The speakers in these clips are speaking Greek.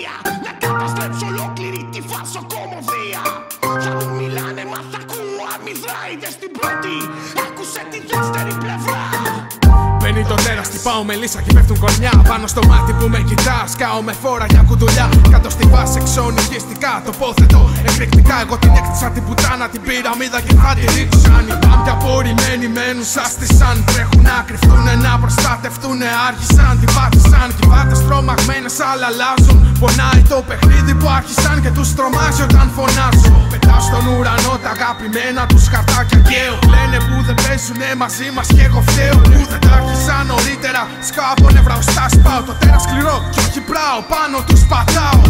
αηδία. Να καταστρέψω ολόκληρη τη φαρσοκομωδία. Για μου μιλάνε μα θα ακούω αμυδρά. Είδες στην πρώτη, άκουσε τη δεύτερη πλευρά. Μπαίνει το τέρας, τυπάω με λύσα και πέφτουν κορμιά. Πάνω στο μάτι που με κοιτάς, κάω με φόρα για κουντουλιά. Κάτω στη βάση εξονυχιστικά, τοποθετώ εκρηκτικά. Εγώ την έκτισα την πουτάνα, την πυραμίδα και θα τη ρίξω. Αν οι πάμπια απορριμμένοι μένουν σάστησαν. Τρέχουν να κρυφτούνε, να προστατευτούνε. Άρχισαν, την πάτησαν. Κυβάτες τρομαγμένες, αλλά αλλάζουν. Πονάει το παιχνίδι που άρχισαν και τους τρομάζει όταν φωνάζω. Πετάω στον ουρανό τα αγαπημένα τους χαρτάκια καίω. Λένε που δεν παίζουνε μαζί μας και εγώ φταίω που δεν τα άρχισα νωρίτερα. Σκάω από νεύρα ως τα σπάω. Το τέρας σκληρό κι όχι πράω, πάνω τους πατάω.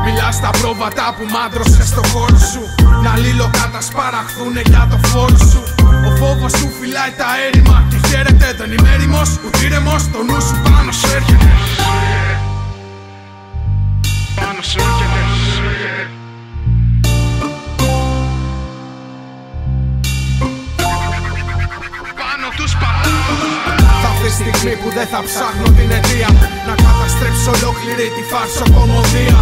Μιλάς στα πρόβατα που μάντρωσες στο χώρο σου. Να λιλοκατασπαραχθούνε για το φόρο σου. Ο φόβος σου φυλάει τα έρημα και χαίρεται. Δεν είμαι έρημος, ούτε ήρεμος, το νου σου πάνω σου έρχεται. Πάνω σου έρχεται. Πάνω τους πατάω. Θα έρθει η στιγμή που δεν θα ψάχνω την αιτία. Να καταστρέψω ολόκληρη τη φαρσοκομωδία.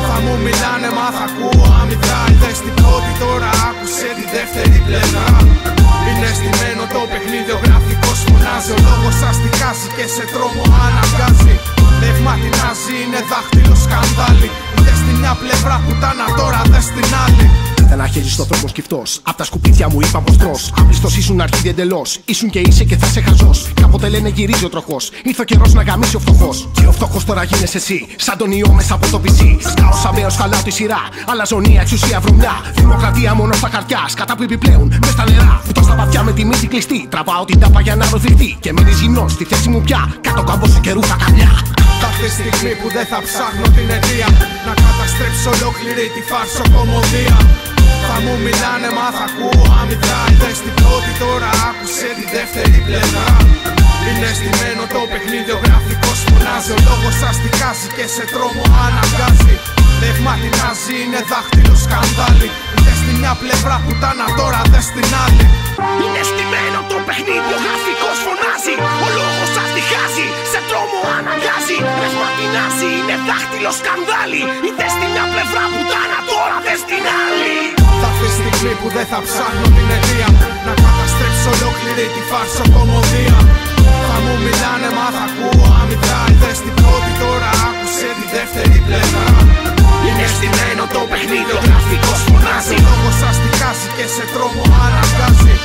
Θα μου μιλάνε μα θα ακούω αμυδρά. Είδες την πρώτη, τώρα άκουσε τη δεύτερη πλευρά. Είναι στημένο το παιχνίδι, ο γραφικός φωνάζει. Ο λόγος αστικάζει και σε τρόμο αναγκάζει. Δευγματινάζει, είναι δάχτυλο σκανδάλι. Είδες τη μια πλευρά πουτάνα, τώρα δες την άλλη. Ήταν αχέρι στο δρόμο σκυφτός. Απ' τα σκουπίδια μου είπα πως τρως. Άπλιστος ήσουν αρχίδι εντελώς. Ήσουν και είσαι και θα σε χαζός. Κάποτε λένε γυρίζει ο τροχός. Ήρθε ο καιρός να γαμίσει ο φτωχός. Και ο φτωχός τώρα γίνεσαι εσύ. Σαν τον ιό μέσα από το PC. Σκάω σαν μέος, χαλάω τη σειρά. Αλαζονία, εξουσία, βρωμιά. Δημοκρατία μόνο στα χαρτιά. Σκατά που επιπλέον μες στα νερά. Φυτώ στα βαθιά με τη μύτη κλειστή. Τραβάω την τάπα για να ρωτηθεί. Και μείνεις γυμνός στη θέση μου πια. Κάτω κάμπο σου και ρούχα καμιά. Θα έρθει η στιγμή που δεν θα ψάχνω την αιτία. Να καταστρέψω ολόκληρη τη φαρσοκομωδία. Θα μου μιλάνε μα θα ακούω αμυδρά. Είδες την πρώτη, τώρα άκουσε τη δεύτερη πλευρά. Είναι στημένο το παιχνίδι, ο γραφικός φωνάζει. Ο λόγος αστικάζει και σε τρόμο αναγκάζει. Δευγματινάζει, είναι δάχτυλο σκανδάλι. Είδες τη μια πλευρά πουτάνα, τώρα δες την άλλη. Είναι στημένο το παιχνίδι, ο γραφικός φωνάζει. Ο λόγος αστιχάζει, σε τρόμο αναγκάζει. Δευγματινάζει, είναι δάχτυλο σκανδάλι. Είδες τη μια πλευρά πουτάνα, τώρα δες την άλλη. Θα έρθει η στιγμή που δεν θα ψάχνω την αιτία. Να καταστρέψω ολόκληρη τη φαρσοκομωδία. Θα μου μιλάνε μα θα ακούω αμυδρά. Είδες την πρώτη, τώρα άκουσε τη δεύτερη πλευρά. Είναι στημένο το παιχνίδι, ο γραφικός φωνάζει. Ο λόγος αστικάζει και σε τρόμο αναγκάζει.